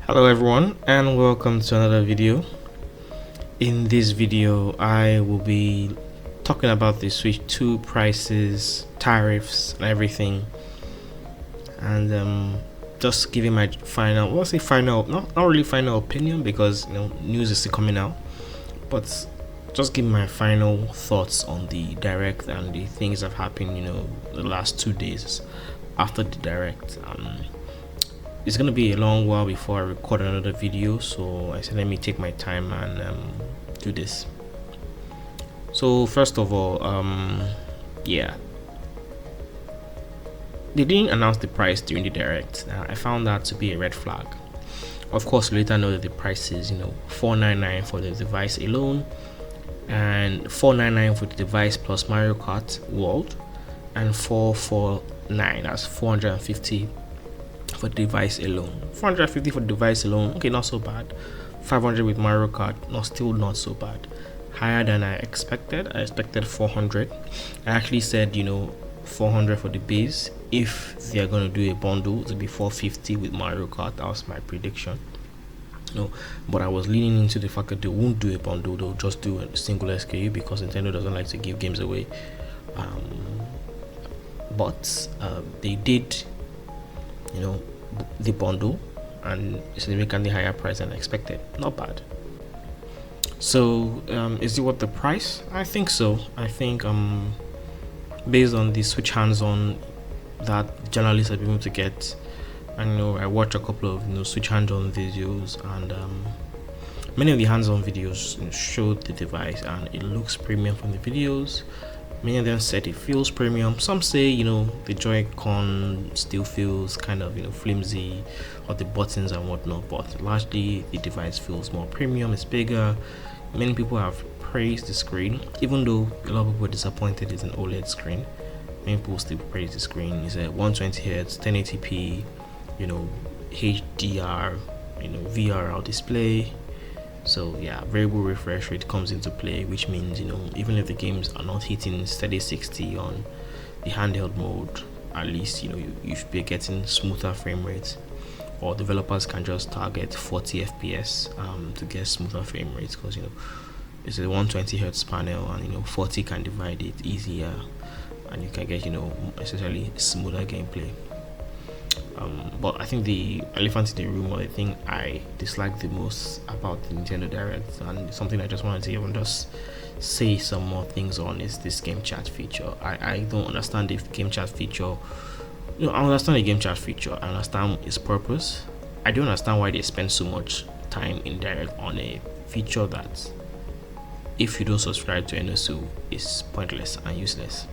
Hello everyone and welcome to another video. In this video I will be talking about the Switch 2 prices, tariffs and everything, and just giving my final, not really final opinion, because news is still coming out, but just giving my final thoughts on the direct and the things that have happened the last 2 days after the direct. It's gonna be a long while before I record another video, so I said let me take my time and do this. So first of all, yeah, they didn't announce the price during the direct. I found that to be a red flag. Of course, later know that the price is $499 for the device alone, and $499 for the device plus Mario Kart World, and $449, that's 450 for the device alone. 450 for the device alone, okay, not so bad. 500 with Mario Kart, still not so bad. Higher than I expected. I expected 400. I actually said 400 for the base. If they are going to do a bundle, it'll be 450 with Mario Kart. That was my prediction. But I was leaning into the fact that they won't do a bundle, they'll just do a single SKU, because Nintendo doesn't like to give games away. But they did the bundle, and it's significantly higher price than expected. Not bad. So is it worth the price? I think so. I think based on the Switch hands-on that journalists have been able to get, and I watched a couple of Switch hands-on videos, and many of the hands-on videos showed the device and it looks premium from the videos. Many of them said it feels premium. Some say the Joy-Con still feels kind of flimsy, or the buttons and whatnot, but largely the device feels more premium. It's bigger. Many people have praised the screen, even though a lot of people were disappointed it's an OLED screen. Many people still praise the screen. It's a 120Hz 1080p HDR VRR display. So yeah, variable refresh rate comes into play, which means even if the games are not hitting steady 60 on the handheld mode, at least you should be getting smoother frame rates, or developers can just target 40 fps to get smoother frame rates, because it's a 120Hz panel, and 40 can divide it easier, and you can get essentially smoother gameplay. But I think the elephant in the room, or the thing I dislike the most about the Nintendo Direct, and something I just wanted to even just say some more things on, is this game chat feature. I don't understand the game chat feature. I understand the game chat feature. I understand its purpose. I don't understand why they spend so much time in Direct on a feature that, if you don't subscribe to NSO, is pointless and useless.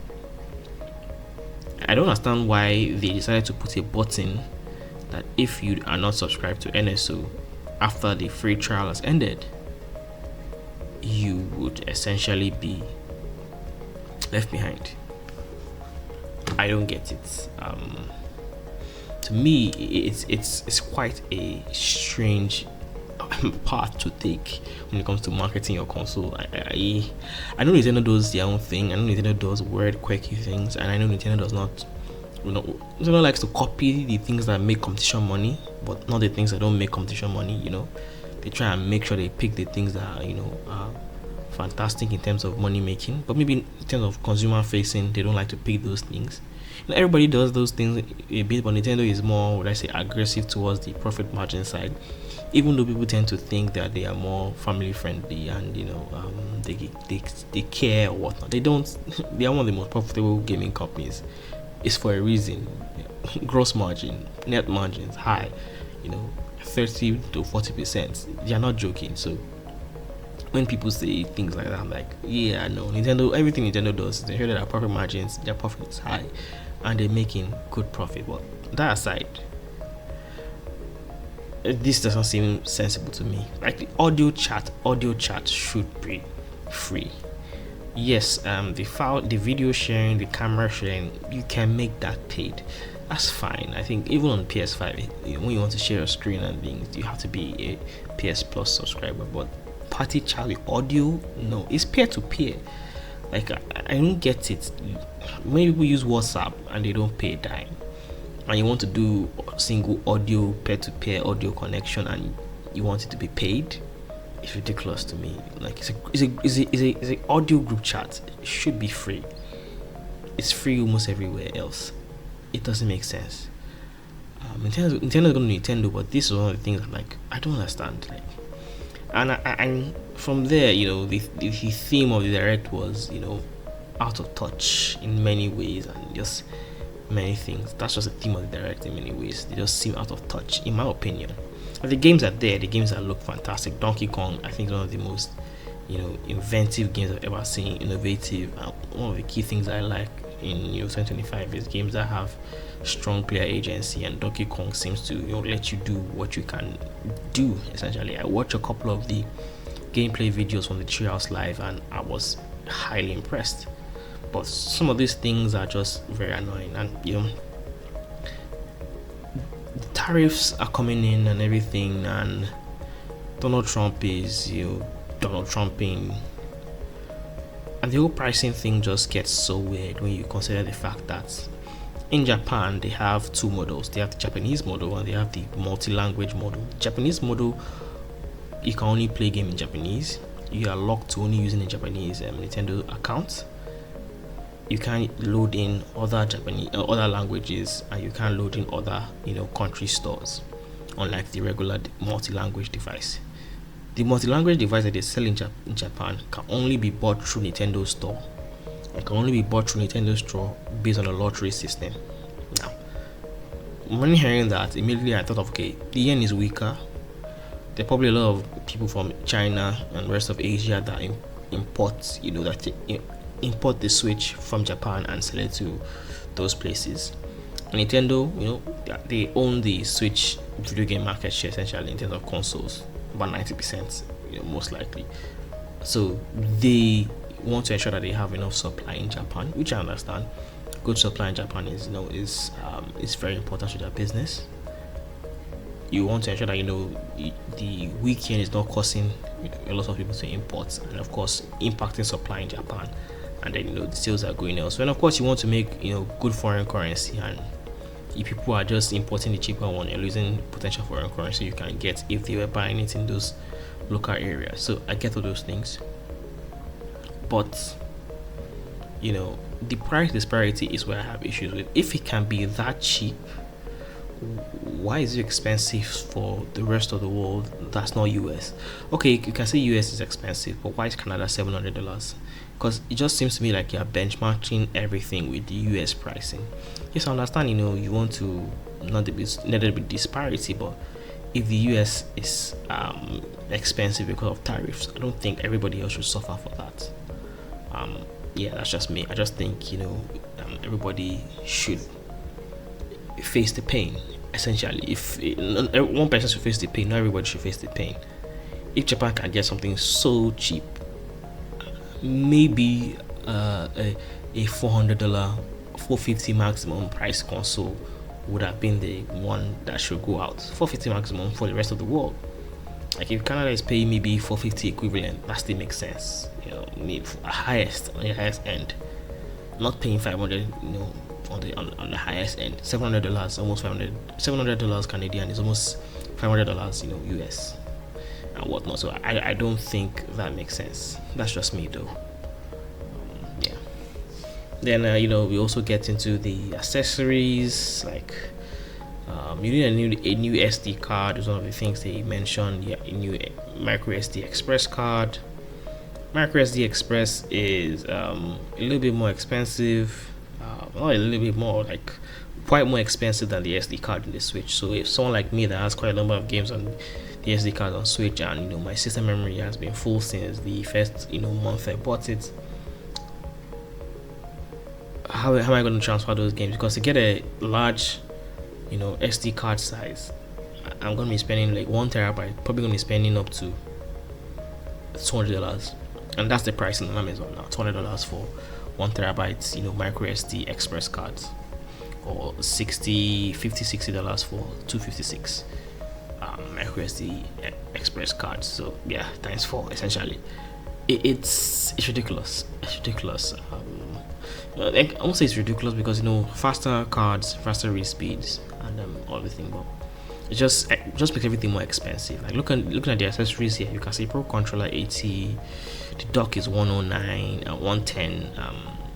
I don't understand why they decided to put a button that if you are not subscribed to NSO after the free trial has ended, you would essentially be left behind. I don't get it. To me, it's quite a strange path to take when it comes to marketing your console. I know Nintendo does their own thing. I know Nintendo does weird, quirky things, and I know Nintendo does not. Nintendo likes to copy the things that make competition money, but not the things that don't make competition money. They try and make sure they pick the things that are fantastic in terms of money making, but maybe in terms of consumer facing, they don't like to pick those things. Everybody does those things a bit, but Nintendo is more, would I say, aggressive towards the profit margin side. Even though people tend to think that they are more family friendly and they care or whatnot, they don't. They are one of the most profitable gaming companies. It's for a reason. Gross margin, net margins high, 30 to 40%. They are not joking. So when people say things like that, I'm like, yeah, no, Nintendo, everything Nintendo does is ensure that their profit margins, their profit is high, and they're making good profit. But that aside, this doesn't seem sensible to me. Like the audio chat should be free. Yes, the video sharing, the camera sharing, you can make that paid. That's fine. I think even on PS5, when you want to share a screen and things, you have to be a PS Plus subscriber. But party chat with audio, no, it's peer to peer. Like I don't get it. Many people use WhatsApp and they don't pay a dime. and you want to do single audio peer-to-peer audio connection and you want it to be paid, it's ridiculous to me. Like it's a audio group chat. It should be free. It's free almost everywhere else. It doesn't make sense. Nintendo's going to Nintendo, but this is one of the things like I don't understand. Like, and from there, the theme of the direct was out of touch in many ways and just many things. That's just the theme of the direct in many ways. They just seem out of touch, in my opinion. But the games are there. The games that look fantastic. Donkey Kong, I think, is one of the most inventive games I've ever seen. Innovative. And one of the key things I like in 2025 is games that have strong player agency, and Donkey Kong seems to let you do what you can do. Essentially, I watched a couple of the gameplay videos from the Treehouse Live and I was highly impressed. But some of these things are just very annoying, and the tariffs are coming in and everything, and Donald Trump is Donald Trumping, and the whole pricing thing just gets so weird when you consider the fact that in Japan they have two models. They have the Japanese model and they have the multi-language model. Japanese model, you can only play game in Japanese. You are locked to only using a Japanese Nintendo account. You can't load in other other languages, and you can't load in other country stores, unlike the regular multi-language device. The multi-language device that they sell in Japan can only be bought through Nintendo store. It can only be bought through Nintendo store based on a lottery system. Now, when hearing that, immediately I thought of, okay, the yen is weaker. There are probably a lot of people from China and the rest of Asia that import the Switch from Japan and sell it to those places. Nintendo, they own the Switch video game market share essentially in terms of consoles, about 90%, most likely. So they want to ensure that they have enough supply in Japan, which I understand. Good supply in Japan is very important to their business. You want to ensure that the weekend is not causing a lot of people to import, and of course impacting supply in Japan, and then the sales are going elsewhere. And of course you want to make good foreign currency, and if people are just importing the cheaper one, you're losing potential foreign currency you can get if they were buying it in those local areas. So I get all those things, but the price disparity is where I have issues with. If it can be that cheap, why is it expensive for the rest of the world that's not US? Okay, you can say US is expensive, but why is Canada $700? Because it just seems to me like you're benchmarking everything with the US pricing. Yes, I understand, you want to not a bit disparity, but if the US is expensive because of tariffs, I don't think everybody else should suffer for that. Yeah, that's just me. I just think everybody should face the pain. Essentially, if one person should face the pain, not everybody should face the pain. If Japan can get something so cheap, maybe a $400, $450 maximum price console would have been the one that should go out. $450 maximum for the rest of the world. Like if Canada is paying maybe $450 equivalent, that still makes sense. Maybe on the highest end, not paying $500. On the highest end, $700, almost $700 Canadian is almost $500, US and whatnot. So I don't think that makes sense. That's just me though. Yeah. Then we also get into the accessories, like you need a new SD card is one of the things they mentioned. Yeah, a new micro SD Express card. Micro SD Express is a little bit more expensive. Not a little bit more, like quite more expensive than the SD card in the Switch. So if someone like me that has quite a number of games on the SD card on Switch, and my system memory has been full since the first month I bought it, how am I going to transfer those games? Because to get a large SD card size, I'm going to be spending like 1 terabyte, probably going to be spending up to $200, and that's the price on Amazon now. $200 for 1 terabyte micro SD Express cards, or $60 for 256 micro SD Express cards. So yeah, times 4 essentially. It's ridiculous. Like, I won't say it's ridiculous because faster cards, faster read speeds, and everything, but it just makes everything more expensive. Like looking at the accessories here, you can see Pro Controller 80, the dock is 109 and 110.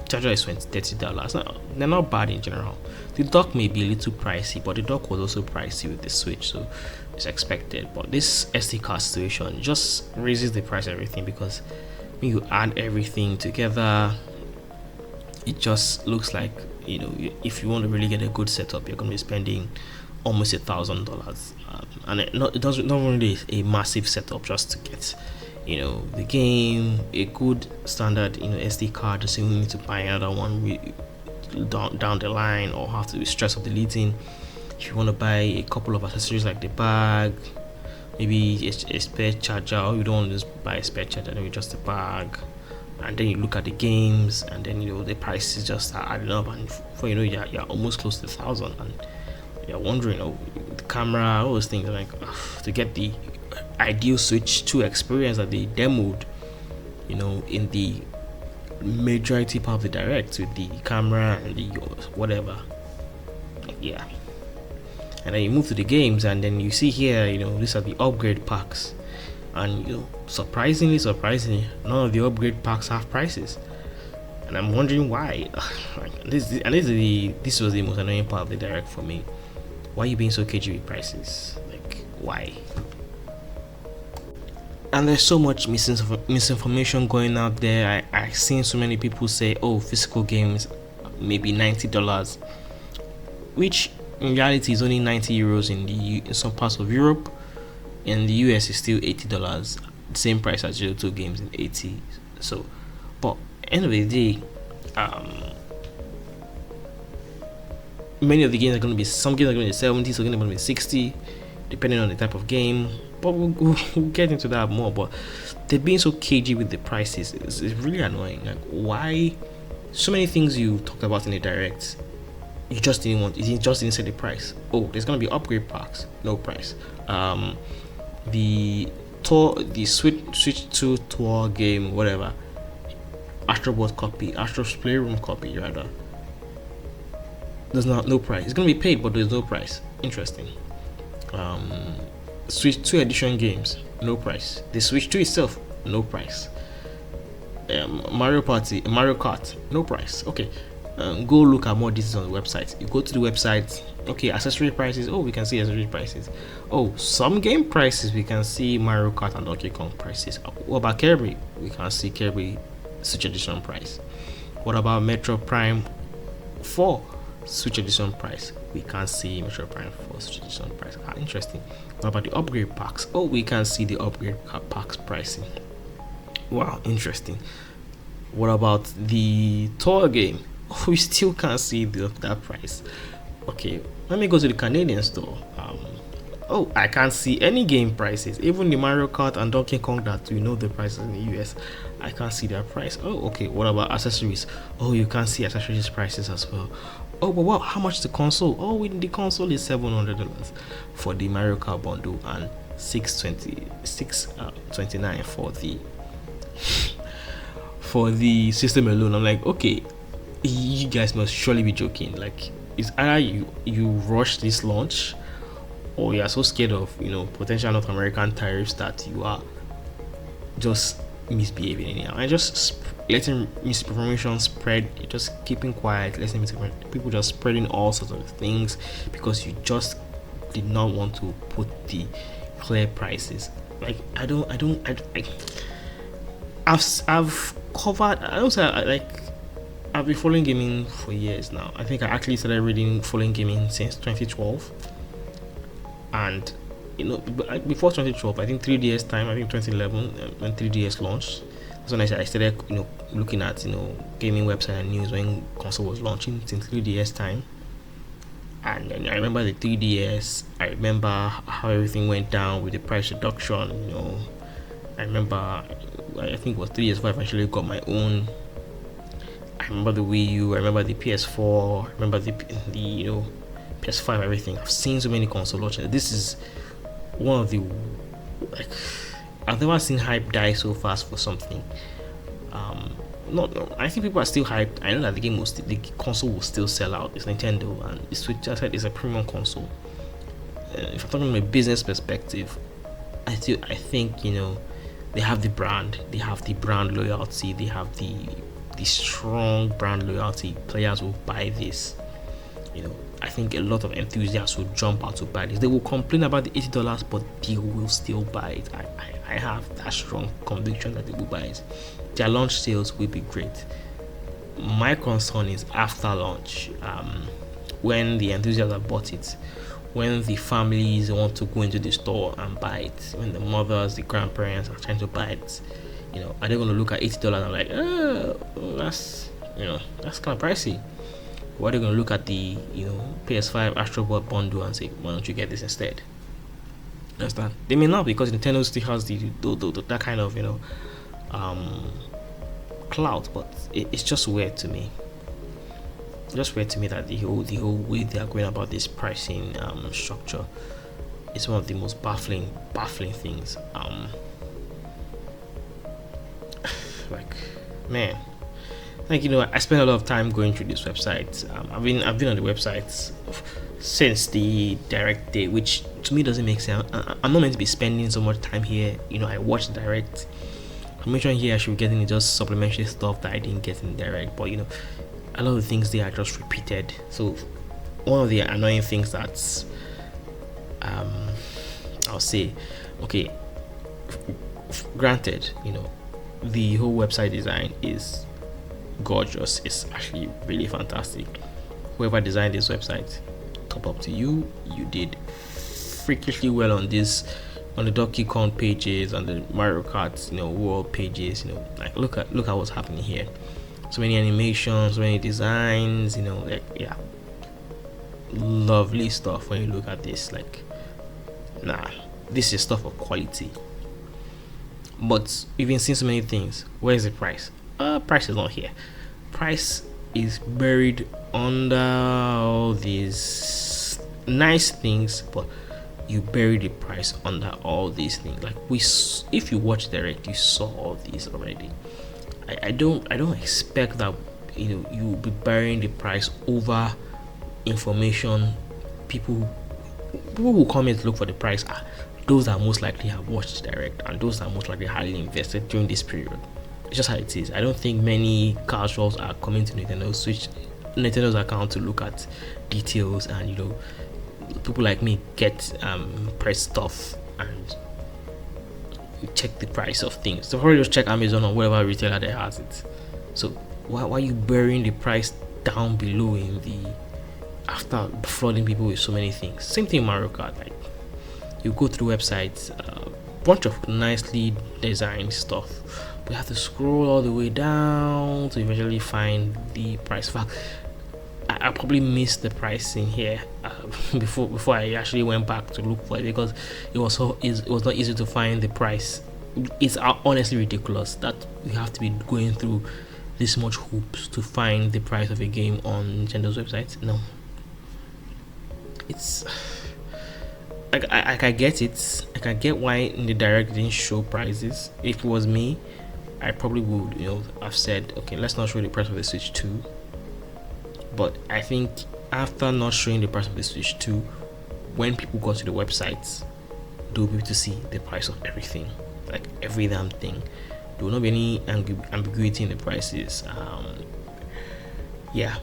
Charger is $30. They're not bad in general. The dock may be a little pricey, but the dock was also pricey with the Switch, so it's expected. But this SD card situation just raises the price of everything, because when you add everything together, it just looks like, if you want to really get a good setup, you're going to be spending almost $1,000, and it doesn't not really a massive setup just to get the game, a good standard SD card, so you need to buy another one down the line, or have to stress of deleting. If you want to buy a couple of accessories like the bag, maybe a spare charger, or you don't want to just buy a spare charger, maybe just a bag, and then you look at the games, and then the prices just start adding up, and for you're almost close to 1,000, and you're wondering, the camera, all those things, like to get the ideal Switch 2 experience that they demoed, in the majority part of the direct, with the camera and the whatever. Yeah. And then you move to the games, and then you see here, these are the upgrade packs, and surprisingly, none of the upgrade packs have prices, and I'm wondering why. This was the most annoying part of the direct for me. Why are you being so cagey with prices? Like, why? And there's so much misinformation going out there. I've seen so many people say, oh, physical games maybe $90, which in reality is only €90 in some parts of Europe. In the US, it's still $80, same price as 02 games in 80. So, but end of the day, many of the games are going to be, some games are going to be 70, some games are going to be 60, depending on the type of game. But we'll get into that more. But they're being so cagey with the prices. It's really annoying. Like, why? So many things you talked about in the direct, you just didn't say the price. Oh, there's going to be upgrade packs, no price. The Switch 2 tour game, whatever, Astro's Playroom copy rather, there's no price. It's gonna be paid, but there's no price. Interesting. Switch 2 edition games, no price. The Switch 2 itself, no price. Mario Kart, no price. Okay, go look at more details on the website. You go to the website. Okay, accessory prices. Oh, we can see accessory prices. Oh, some game prices. We can see Mario Kart and Donkey Kong prices. What about Kirby? We can see Kirby Switch edition price. What about Metro Prime 4 Switch edition price? We can see Metro Prime 4 Switch edition price. Interesting. What about the upgrade packs? Oh, we can see the upgrade packs pricing. Wow, interesting. What about the tour game? Oh, we still can't see that price. Okay, let me go to the Canadian store. Oh, I can't see any game prices. Even the Mario Kart and Donkey Kong that we know the prices in the US, I can't see their price. Oh, okay. What about accessories? Oh, you can't see accessories prices as well. Oh, but wow, how much the console? Oh, the console is $700 for the Mario Kart bundle, and $629 for the system alone. I'm like, okay, you guys must surely be joking. Like, it's either you rush this launch, or you are so scared of potential North American tariffs that you are just misbehaving anyhow and just letting misinformation spread. You're just keeping quiet, letting people just spreading all sorts of things because you just did not want to put the clear prices. Like, I've covered. I don't say like. I've been following gaming for years now. I think I actually started following gaming since 2012. And before 2012, I think 3DS time, I think 2011 when 3DS launched, that's when I started looking at gaming website and news when console was launching since 3DS time. And then I remember the 3DS. I remember how everything went down with the price reduction. I remember, I think it was 3 years before I eventually got my own. I remember the Wii U. I remember the PS4. I remember the PS5. Everything. I've seen so many console launches. This is one of the I've never seen hype die so fast for something. not. No, I think people are still hyped. I know that the console will still sell out. It's Nintendo, and the Switch, I said, is a premium console. If I'm talking from a business perspective, I think they have the brand, they have the brand loyalty, they have the strong brand loyalty. Players will buy this. I think a lot of enthusiasts will jump out to buy this. They will complain about the $80, but they will still buy it. I have that strong conviction that they will buy it. Their launch sales will be great. My concern is after launch, when the enthusiasts have bought it, when the families want to go into the store and buy it, when the mothers, the grandparents are trying to buy it, are they going to look at $80 and like, that's kind of pricey? Or are they going to look at the PS5 Astrobot bundle and say, why don't you get this instead? Understand? They may not, because Nintendo still has that kind of clout, but it's just weird to me. Just weird to me that the whole way they are going about this pricing structure is one of the most baffling things. Like, man, I spent a lot of time going through this website. I've been on the websites since the direct day, which to me doesn't make sense. I'm not meant to be spending so much time here. I watched direct. I mentioned here I should be getting just supplementary stuff that I didn't get in direct, but a lot of the things they are just repeated. So one of the annoying things that's I'll say, okay, granted, the whole website design is gorgeous. It's actually really fantastic. Whoever designed this website, top up to you. You did freakishly well on the Donkey Kong pages, on the Mario Kart world pages. Like look at what's happening here. So many animations, so many designs, lovely stuff. When you look at this, this is stuff of quality. But we've been seeing so many things. Where's the price? Price is not here. Price is buried under all these nice things, but you bury the price under all these things. If you watch direct, you saw all these already. I don't expect that you'll be burying the price over information. People will come in to look for the price. Those that most likely have watched direct, and those that most likely highly invested during this period. It's just how it is. I don't think many casuals are coming to Nintendo's account to look at details, and people like me get press stuff and check the price of things. So probably just check Amazon or whatever retailer that has it. So why are you burying the price down below after flooding people with so many things? Same thing Mario Kart. You go through websites, a bunch of nicely designed stuff, but you have to scroll all the way down to eventually find the price. In fact, I probably missed the price in here before I actually went back to look for it, because it was not easy to find the price. It's honestly ridiculous that you have to be going through this much hoops to find the price of a game on Nintendo's website. No, it's I get it. I can get why in the direct didn't show prices. If it was me, I probably would have said, okay, let's not show the price of the Switch 2. But I think after not showing the price of the Switch 2, when people go to the websites, they'll be able to see the price of everything, like every damn thing. There will not be any ambiguity in the prices. Yeah.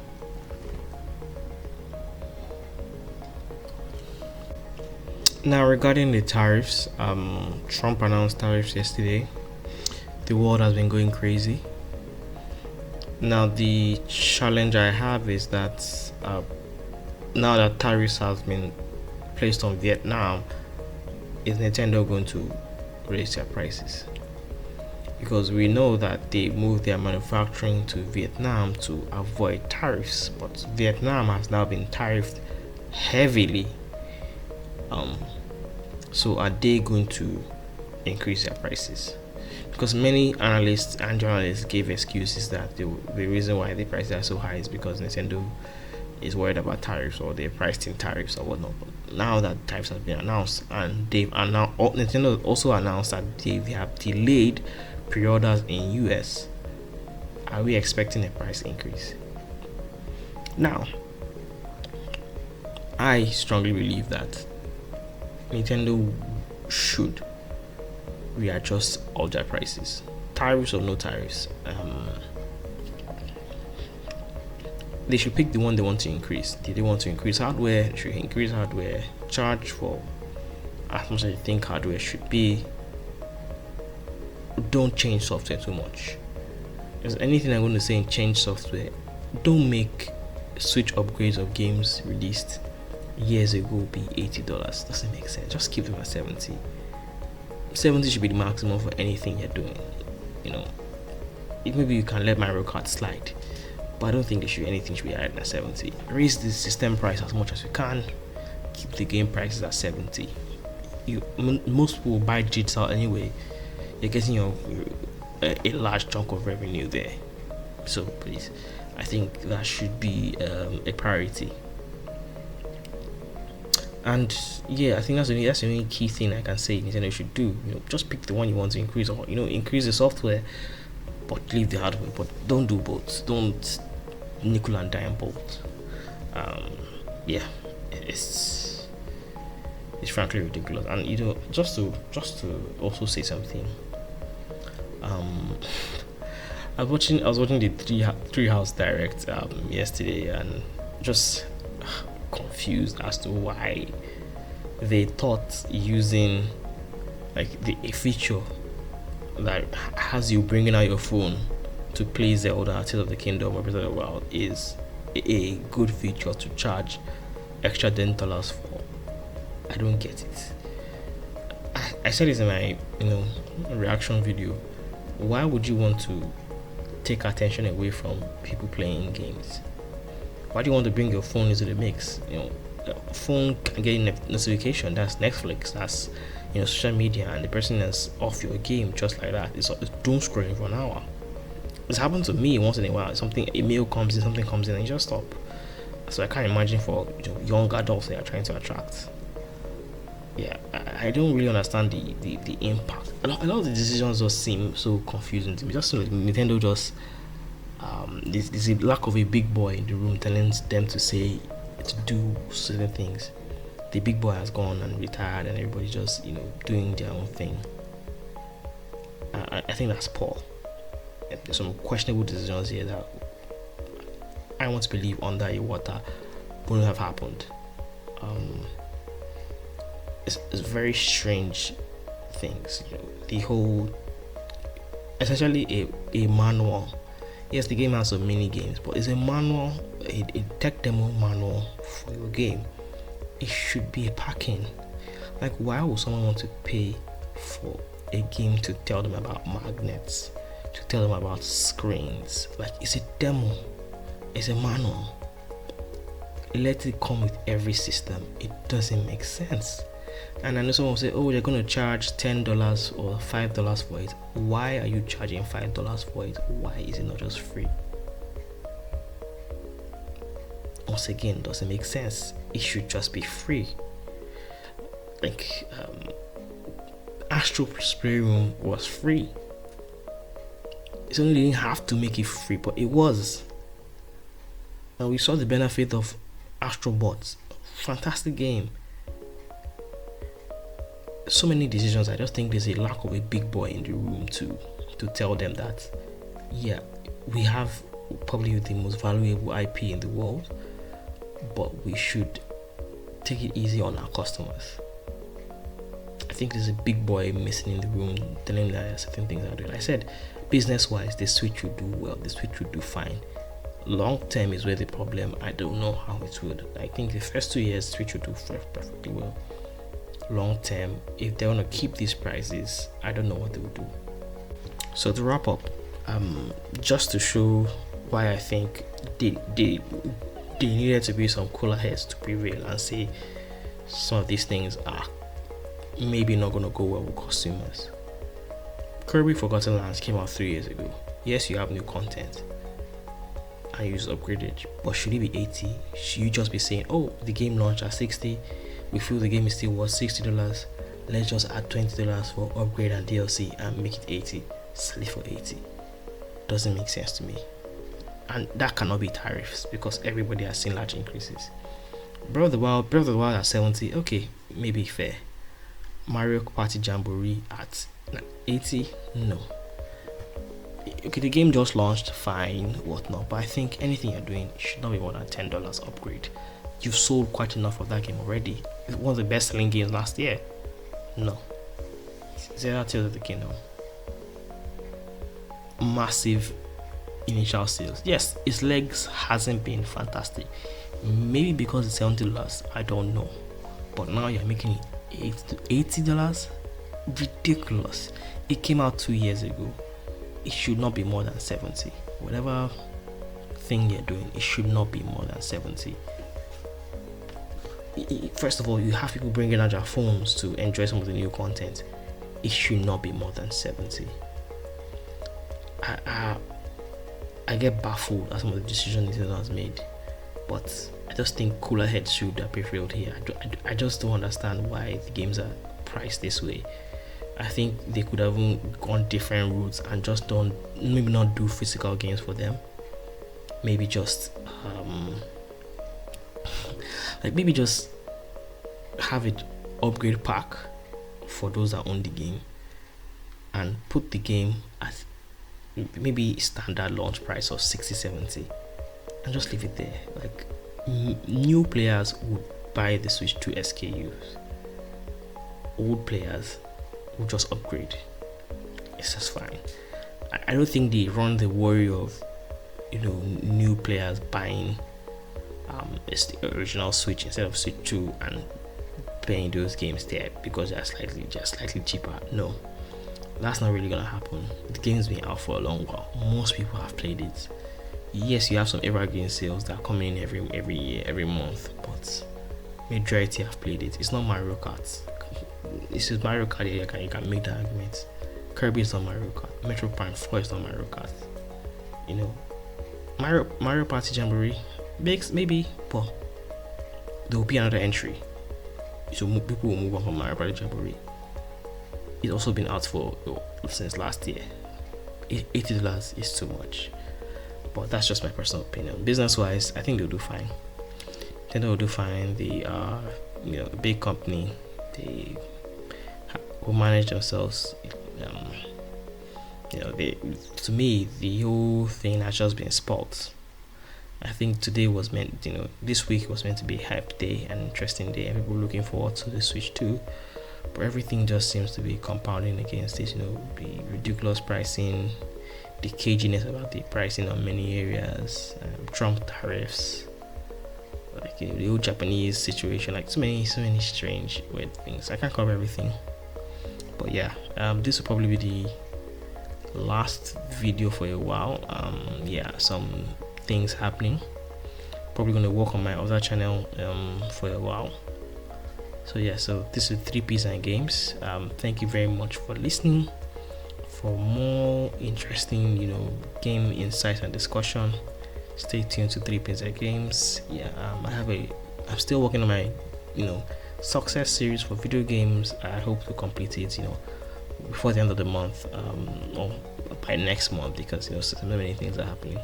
Now regarding the tariffs, Trump announced tariffs yesterday. The world has been going crazy. Now the challenge I have is that now that tariffs have been placed on Vietnam, is Nintendo going to raise their prices? Because we know that they moved their manufacturing to Vietnam to avoid tariffs, but Vietnam has now been tariffed heavily. So are they going to increase their prices? Because many analysts and journalists gave excuses that the reason why the prices are so high is because Nintendo is worried about tariffs, or they're priced in tariffs or whatnot. But now that tariffs have been announced, and Nintendo also announced that they have delayed pre-orders in US, are we expecting a price increase? Now, I strongly believe that Nintendo should readjust all their prices, tariffs or no tariffs. They should pick the one they want to increase. Did they want to increase hardware? They should increase hardware. Charge for as much as you think hardware should be. Don't change software too much. Is anything I'm going to say in change software, don't make Switch upgrades of games released years ago be $80. Doesn't make sense. Just keep them at 70. 70 should be the maximum for anything you're doing. You know, maybe you can let Mario Kart slide, but I don't think anything should be higher than 70. Raise the system price as much as you can. Keep the game prices at 70. Most people buy digital anyway. You're getting a large chunk of revenue there. So please, I think that should be a priority. And yeah, I think that's the only key thing I can say Nintendo should do. Just pick the one you want to increase, or increase the software, but leave the hardware. But don't do both. Don't nickel and dime both. Yeah, it's frankly ridiculous. And just to also say something. I was watching the Treehouse Direct yesterday, and just confused as to why they thought using like a feature that has you bringing out your phone to play Zelda Tears of the Kingdom or Breath of the Wild is a good feature to charge extra $10 for. I don't get it. I said this in my reaction video. Why would you want to take attention away from people playing games? Why do you want to bring your phone into the mix? Phone can get notification. That's Netflix. That's social media, and the person is off your game just like that. It's doom scrolling for an hour. It's happened to me once in a while. A mail comes in, something comes in, and you just stop. So I can't imagine for young adults they are trying to attract. Yeah, I don't really understand the impact. A lot of the decisions just seem so confusing to me. Just like Nintendo just there's a lack of a big boy in the room telling them to do certain things. The big boy has gone and retired, and everybody's just doing their own thing. I think that's poor. There's some questionable decisions here that I want to believe under a water wouldn't have happened. It's very strange things. The whole, essentially a manual. Yes, the game has some mini games, but it's a manual, a tech demo manual for your game. It should be a packing. Like, why would someone want to pay for a game to tell them about magnets, to tell them about screens? Like, it's a demo, it's a manual. Let it come with every system. It doesn't make sense. And I know someone will say, oh, they're going to charge $10 or $5 for it. Why are you charging $5 for it? Why is it not just free? Once again, doesn't make sense. It should just be free. Like, Astro Playroom was free. It's only didn't have to make it free, but it was. And we saw the benefit of Astro Bots. Fantastic game. So many decisions. I just think there's a lack of a big boy in the room to tell them that, yeah, we have probably the most valuable IP in the world, but we should take it easy on our customers. I think there's a big boy missing in the room telling them that certain things are doing. I said, business-wise, the Switch would do well. The Switch would do fine. Long term is where the problem. I don't know how it would. I think the first 2 years, Switch would do perfectly well. Long term, if they want to keep these prices, I don't know what they will do. So to wrap up, just to show why I think they needed to be some cooler heads to prevail and say some of these things are maybe not going to go well with consumers. Kirby Forgotten Lands came out 3 years ago. Yes, you have new content and you just upgraded, but should it be 80? Should you just be saying, oh, the game launched at 60, we feel the game is still worth $60, let's just add $20 for upgrade and DLC and make it 80, sell it for 80? doesn't make sense to me. And that cannot be tariffs because everybody has seen large increases. Breath of the Wild at 70, okay, maybe fair. Mario Party Jamboree at 80, no. Okay, the game just launched, fine, whatnot, but I think anything you're doing should not be more than $10 upgrade. You've sold quite enough of that game already. It was the best selling games last year. No. Zelda Tears of the Kingdom. Massive initial sales. Yes, its legs hasn't been fantastic. Maybe because it's $70, I don't know. But now you're making it $80? Ridiculous. It came out 2 years ago. It should not be more than 70. Whatever thing you're doing, it should not be more than 70. First of all, you have people bringing out their phones to enjoy some of the new content. It should not be more than 70. I get baffled at some of the decisions Nintendo has made, but I just think cooler heads should have prevailed here. I just don't understand why the games are priced this way. I think they could have gone different routes and just maybe not do physical games for them. Maybe just maybe just have it upgrade pack for those that own the game and put the game at maybe standard launch price of 60-70 and just leave it there. Like new players would buy the Switch 2 SKUs. Old players will just upgrade. It's just fine. I don't think they run the worry of new players buying it's the original Switch instead of Switch 2 and playing those games there because they're slightly cheaper. No, that's not really gonna happen. The game's been out for a long while. Most people have played it. Yes, you have some evergreen sales that come in every year, every month, but majority have played it. It's not Mario Kart. This is Mario Kart. You can make that argument. Kirby is not Mario Kart. Metro Prime 4 is not Mario Kart. Mario Party Jamboree maybe, but there will be another entry, so people will move on from Mario Party Jamboree. It's also been out since last year. $80 is too much, but that's just my personal opinion. Business wise, I think they'll do fine. Nintendo will do fine. They are a big company. They will manage themselves. To me, the whole thing has just been spoiled. I think today was meant, this week was meant to be a hype day, an interesting day, and people looking forward to the Switch 2. But everything just seems to be compounding against it. The ridiculous pricing, the caginess about the pricing on many areas, Trump tariffs, the whole Japanese situation, so many strange weird things. I can't cover everything, but yeah, this will probably be the last video for a while. Some things happening. Probably gonna work on my other channel for a while. So this is 3Ps and Games. Thank you very much for listening. For more interesting game insights and discussion, stay tuned to 3Ps and Games. I'm still working on my success series for video games. I hope to complete it before the end of the month, or by next month, because so many things are happening.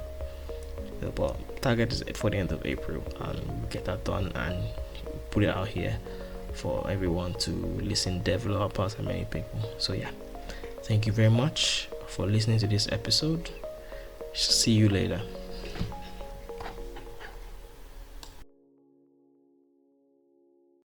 But target is for the end of April, and get that done and put it out here for everyone to listen, developers and many people. So thank you very much for listening to this episode. See you later.